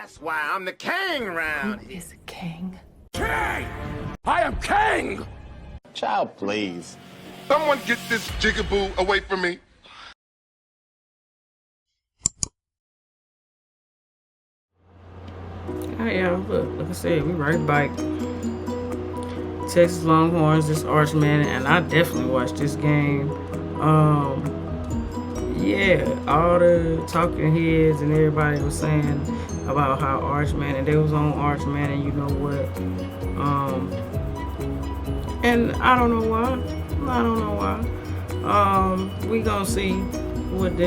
That's why I'm the king around here. Is a king. King! I am king! Child, please. Someone get this jigaboo away from me. Alright, y'all. Look, like I said, we ride bike. Texas Longhorns, this Arch Manning, and I definitely watched this game. Yeah, all the talking heads and everybody was saying about how Arch Manning, they was on Arch Manning, you know what. And I don't know why. We gonna see what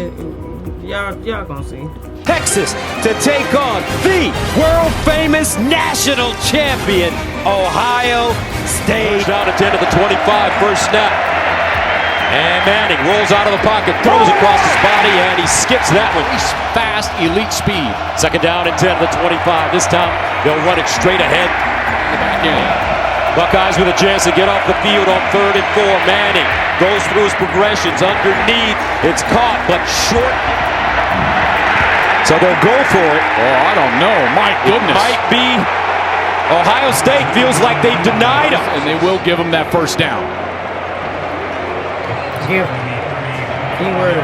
y'all gonna see. Texas to take on the world-famous national champion, Ohio State. Down at the end of the 25, first snap. And Manning rolls out of the pocket, throws across his body, and he skips that one. He's fast, elite speed. Second down and 10 to the 25. This time, they'll run it straight ahead. Back in. Buckeyes with a chance to get off the field on 3rd and 4. Manning goes through his progressions underneath. It's caught, but short. So they'll go for it. Oh, I don't know. My goodness. It might be. Ohio State feels like they denied him. And they will give him that first down. Give them. Keyword.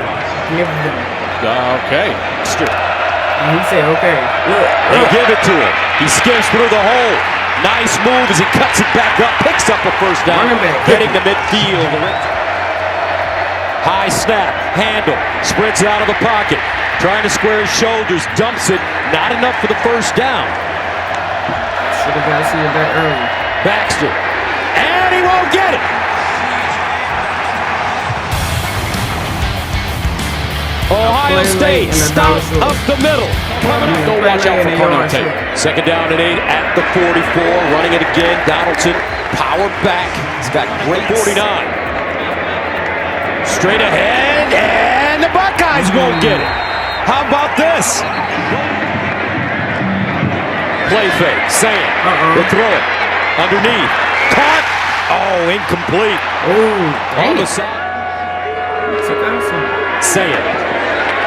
Give them. Okay. And he said, okay. They give it to him. He skims through the hole. Nice move as he cuts it back up. Picks up a first down. Getting to midfield. High snap. Handle. Sprints out of the pocket. Trying to square his shoulders. Dumps it. Not enough for the first down. Should have got to see it that early. Baxter. And he won't get it. Ohio State stops up the middle. Go watch out for corner tape. Second down and 8 at the 44. Running it again. Donaldson powered back. He's got great 49. Straight ahead. And the Buckeyes won't get it. How about this? Play fake. Sam. Will throw it. Underneath. Caught. Oh, incomplete. On the side. Sam.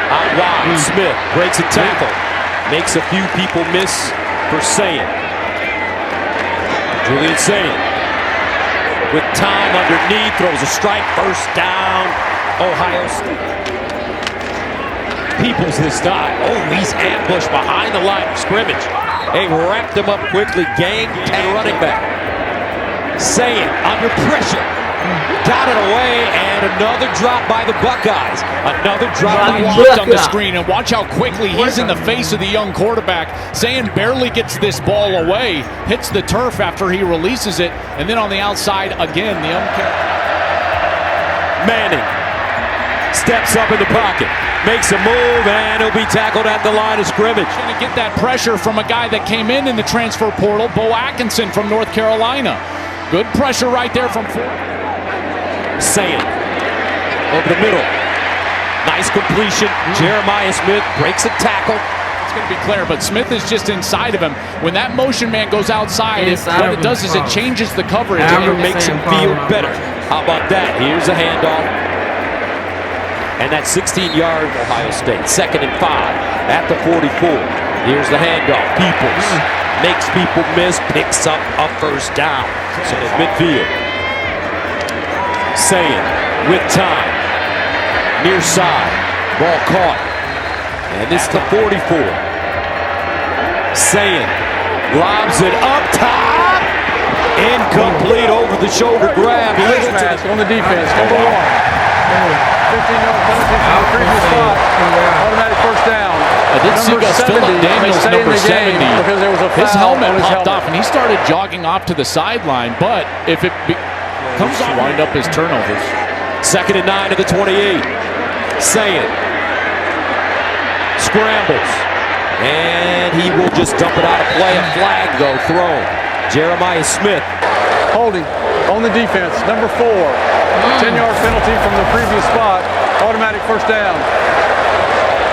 Out wide. Smith breaks a tackle. Makes a few people miss for Sayin. Julian Sayin. With time underneath. Throws a strike. First down. Ohio State. Peoples this time. Oh, he's ambushed behind the line of scrimmage. They wrapped him up quickly. Gang 10 running back. Sayin under pressure. Got it away, and another drop by the Buckeyes. Another drop by Looked on the screen, and watch how quickly he's in the face of the young quarterback. Sayin barely gets this ball away, hits the turf after he releases it, and then on the outside again, the Manning steps up in the pocket, makes a move, and he'll be tackled at the line of scrimmage. Going to get that pressure from a guy that came in the transfer portal, Bo Atkinson from North Carolina. Good pressure right there from Sayin over the middle. Nice completion. Jeremiah Smith breaks a tackle. It's going to be clear, but Smith is just inside of him. When that motion man goes outside, what it does is it changes the coverage and it makes him feel better. How about that? Here's a handoff. And that's 16-yard Ohio State. 2nd and 5 at the 44. Here's the handoff. Peoples makes people miss, picks up a first down. So it's midfield. Sayin with time. Near side. Ball caught. And it's the 44. Sayin lobs it up top. Incomplete over the shoulder grab. Mask on the defense, number 1. 15-yard penalty from the previous spot. Automatic first down. I did see Gus Philip Daniels, number 70. Because there was a his foul helmet on his popped helmet. off, and he started jogging off to the sideline. But if it comes to wind up his turnovers. 2nd and 9 to the 28. Sayin scrambles. And he will just dump it out of play. A flag, though, thrown. Jeremiah Smith. Holding on the defense, number 4. 10-yard penalty from the previous spot. Automatic first down.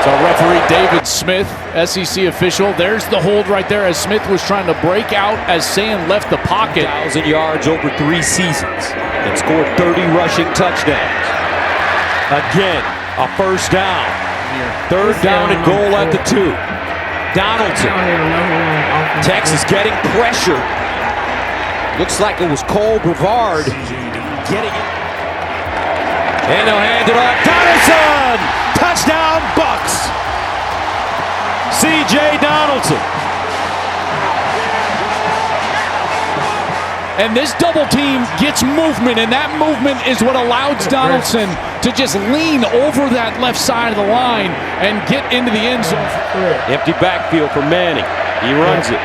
So referee David Smith, SEC official. There's the hold right there as Smith was trying to break out as Sayin left the pocket. 1,000 yards over 3 seasons and scored 30 rushing touchdowns. Again, a first down. 3rd down and goal at the 2. Donaldson. I don't even know who on offense. Texas getting pressure. Looks like it was Cole Brevard getting it. And they'll hand it off. Donaldson! Touchdown, Bucks! C.J. Donaldson. And this double team gets movement, and that movement is what allows Donaldson to just lean over that left side of the line and get into the end zone. Empty backfield for Manning. He runs it.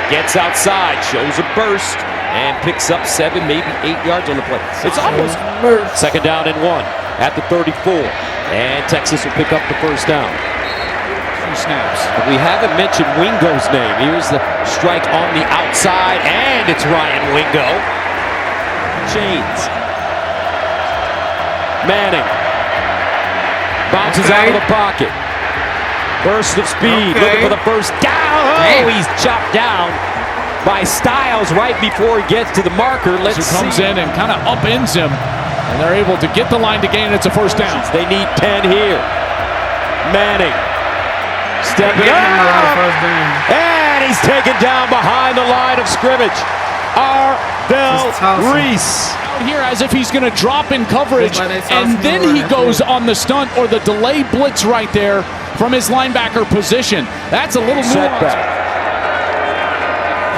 Gets outside, shows a burst, and picks up 7, maybe 8 yards on the play. It's almost second down and 1 at the 34. And Texas will pick up the first down. Snaps. We haven't mentioned Wingo's name. Here's the strike on the outside, and it's Ryan Wingo. Chains. Manning. Bounces out of the pocket. Burst of speed, looking for the first down. Oh, he's chopped down by Styles right before he gets to the marker. Let's see. Comes in and kind of upends him, and they're able to get the line to gain. It's a first down. They need 10 here. Manning. Stepping up, and he's taken down behind the line of scrimmage. Arvell Reese. Here as if he's going to drop in coverage, and then he goes on the stunt or the delay blitz right there from his linebacker position. That's a little setback.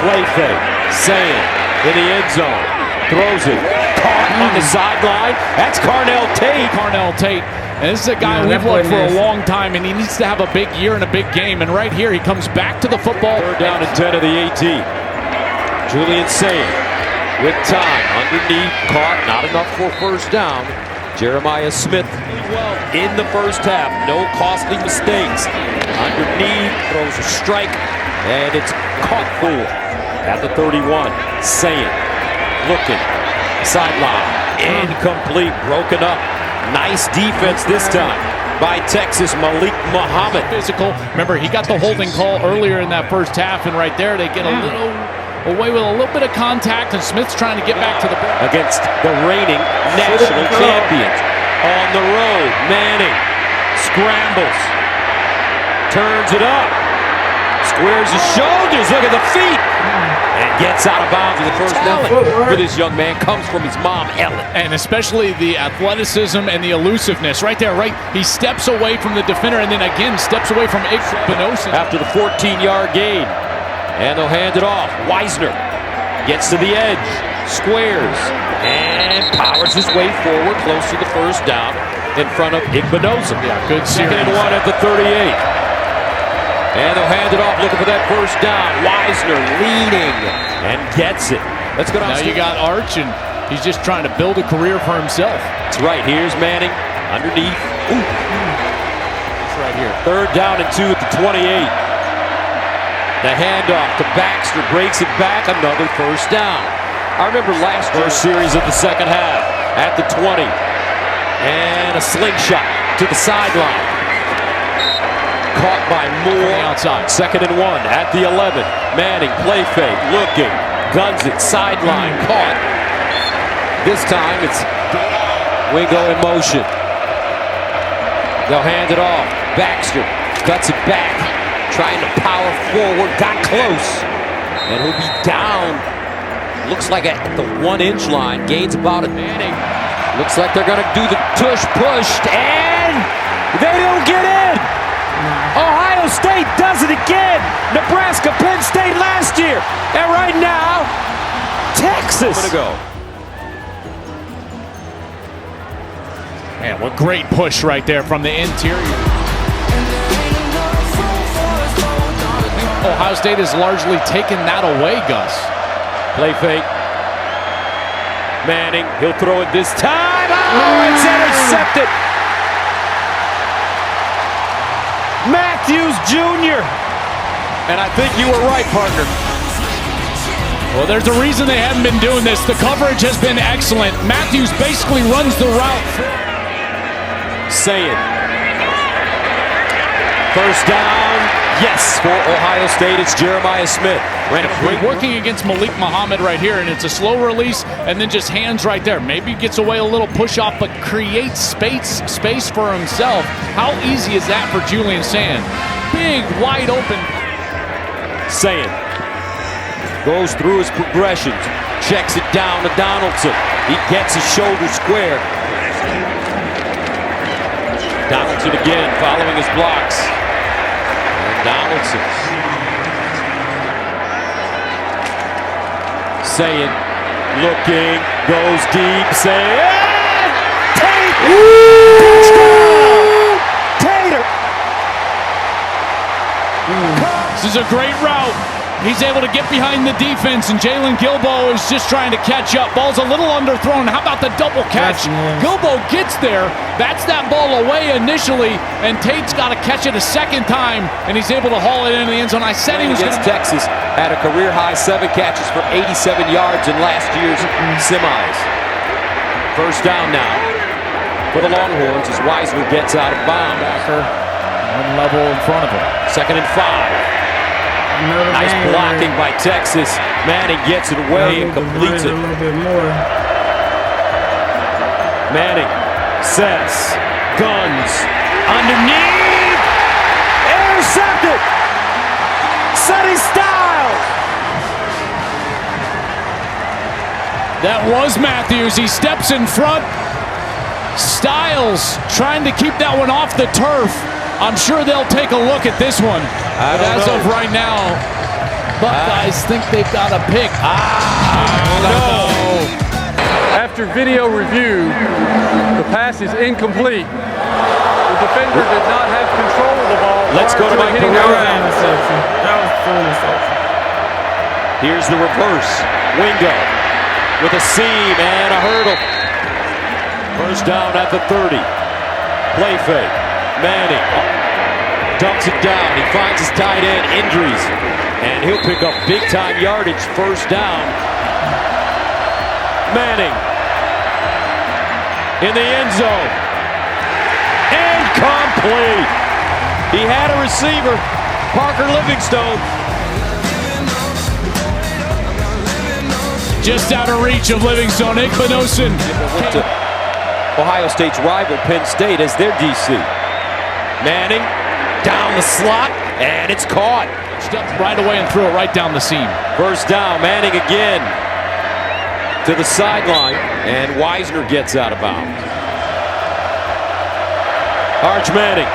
Play fake. Saying in the end zone. Throws it. Caught on the sideline. That's Carnell Tate. Carnell Tate. And this is a guy we've loved for a long time, and he needs to have a big year and a big game. And right here, he comes back to the football. Third down and 10 of the 18. Julian Sain with time. Underneath, caught. Not enough for first down. Jeremiah Smith in the first half. No costly mistakes. Underneath, throws a strike, and it's caught for at the 31. Sain looking. Sideline. Incomplete. Broken up. Nice defense this time by Texas, Malik Muhammad. Physical. Remember, he got the holding call earlier in that first half, and right there they get a little away with a little bit of contact, and Smith's trying to get back to the ball. Against the reigning national champions. On the road, Manning scrambles, turns it up, squares his shoulders, look at the feet, and gets out of bounds with the first down. For this young man comes from his mom, Ellen. And especially the athleticism and the elusiveness. Right there, right? He steps away from the defender and then again steps away from Igbinosun. After the 14-yard gain. And they'll hand it off. Wisner gets to the edge, squares, and powers his way forward close to the first down in front of Igbinosun. Yeah, good series. Second and 1 at the 38. And they'll hand it off, looking for that first down. Wisner leading and gets it. Let's go down. Now you got Arch, and he's just trying to build a career for himself. That's right. Here's Manning underneath. Ooh. It's right here. Third down and 2 at the 28. The handoff to Baxter breaks it back. Another first down. I remember last first series of the second half at the 20. And a slingshot to the sideline. Caught by Moore outside. Second and 1 at the 11. Manning, play fake, looking, guns it, sideline, caught. This time it's Wingo in motion. They'll hand it off. Baxter cuts it back, trying to power forward, got close, and he'll be down. Looks like at the 1-inch line, gains about it. Manning, looks like they're gonna do the tush push, and they don't get in. Ohio State does it again. Nebraska, Penn State last year. And right now, Texas. Gonna go. Man, what great push right there from the interior. Ohio State has largely taken that away, Gus. Play fake. Manning, he'll throw it this time. Oh, it's intercepted. Matthews Jr. And I think you were right, partner. Well, there's a reason they haven't been doing this. The coverage has been excellent. Matthews basically runs the route. Saying. First down. Yes, for Ohio State, it's Jeremiah Smith. Ran a great working against Malik Muhammad right here, and it's a slow release, and then just hands right there. Maybe gets away a little push-off, but creates space for himself. How easy is that for Julian Sand? big, wide open. Saying goes through his progressions, checks it down to Donaldson. He gets his shoulder square. Donaldson again following his blocks. And Donaldson saying, looking, goes deep, saying, Tater! This is a great route. He's able to get behind the defense, and Jalen Gilbo is just trying to catch up. Ball's a little underthrown. How about the double catch? Gilbo gets there, bats that ball away initially, and Tate's got to catch it a second time, and he's able to haul it into the end zone. I said he was against Texas, had a career-high 7 catches for 87 yards in last year's semis. First down now for the Longhorns as Wiseman gets out of bounds. One level in front of him. 2nd and 5. Nice blocking by Texas. Manning gets it away and completes it. A little bit more. Manning sets, guns, underneath, intercepted. Sonny Styles. That was Matthews. He steps in front. Styles trying to keep that one off the turf. I'm sure they'll take a look at this one. But as of right now, Buckeyes think they've got a pick. After video review, the pass is incomplete. The defender did not have control of the ball. Let's go to Mike hitting That the was an ground. interception. That was a full interception. Here's the reverse. Wingo with a seam and a hurdle. First down at the 30. Play fake. Manning dumps it down. He finds his tight end, Injuries, and he'll pick up big-time yardage. First down. Manning in the end zone. Incomplete. He had a receiver, Parker Livingstone. Just out of reach of Livingstone. Igbinosun Went to Ohio State's rival, Penn State, as their DC. Manning down the slot, and it's caught. stepped right away and threw it right down the seam. First down, Manning again to the sideline, and Wisner gets out of bounds. Arch Manning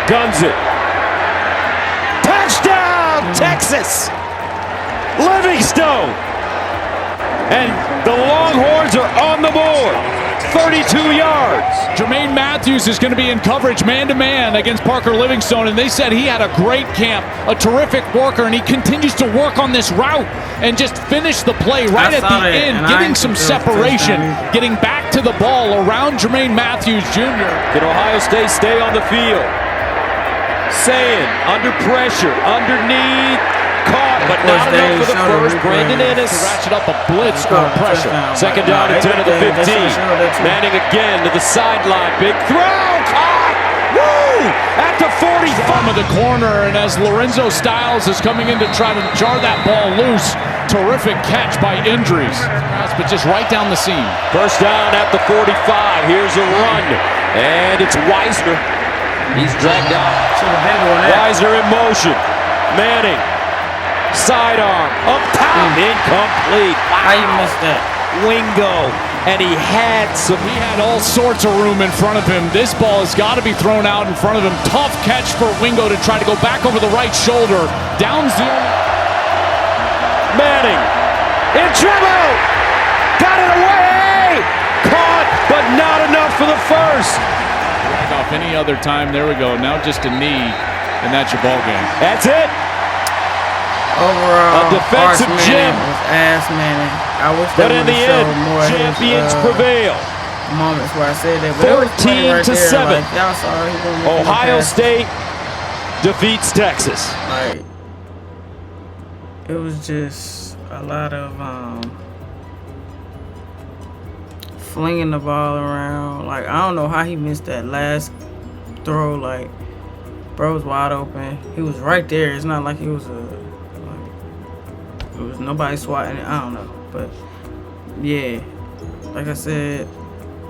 guns it. Touchdown, Texas! Livingstone! And the Longhorns are on the board. 32 yards. Jermaine Matthews is going to be in coverage man-to-man against Parker Livingstone, and they said he had a great camp, a terrific worker, and he continues to work on this route and just finish the play right at the end, getting some separation, getting back to the ball around Jermaine Matthews Jr. Can Ohio State stay on the field? Saying, under pressure, underneath, caught, but not enough for the first. Brandon Ennis to ratchet up a blitz or pressure. Second down and 10 of the 15. Manning again to the sideline. Big throw, caught! Woo! At the 45. Bottom of the corner, and as Lorenzo Styles is coming in to try to jar that ball loose, terrific catch by Injuries. But just right down the seam. First down at the 45. Here's a run, and it's Wisner. He's dragged out. Wisner in motion. Manning. Sidearm. Up top. Incomplete. Wow. How you missed that? Wingo. And he had all sorts of room in front of him. This ball has got to be thrown out in front of him. Tough catch for Wingo to try to go back over the right shoulder. Downs the Manning. In trouble. Got it away. Caught, but not enough for the first. off any other time. There we go. Now just a knee, and that's your ball game. That's it. Overall, A defensive gem. was ass Manning. I wish But they in would the have end, showed more of champions his, prevail. moments where I said that. But it was funny 14 right to there. 7. Like, y'all saw he wasn't making the Ohio pass. State defeats Texas. Like, it was just a lot of flinging the ball around. Like, I don't know how he missed that last throw. Like, bro was wide open. He was right there. It's not like he was it was nobody swatting it. I don't know, but yeah, like I said,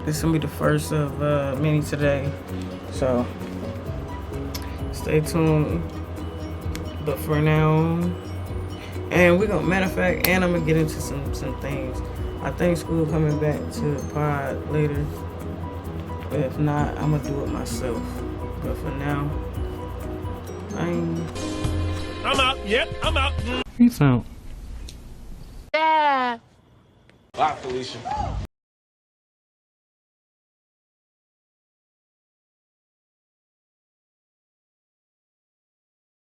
this is gonna be the first of many today. So Stay tuned. But for now, and we're gonna, matter of fact, and I'm gonna get into some things. I think school coming back to the pod later. But if not, I'm gonna do it myself. But for now, I'm out. Yep, I'm out. Peace out. Bye, Felicia.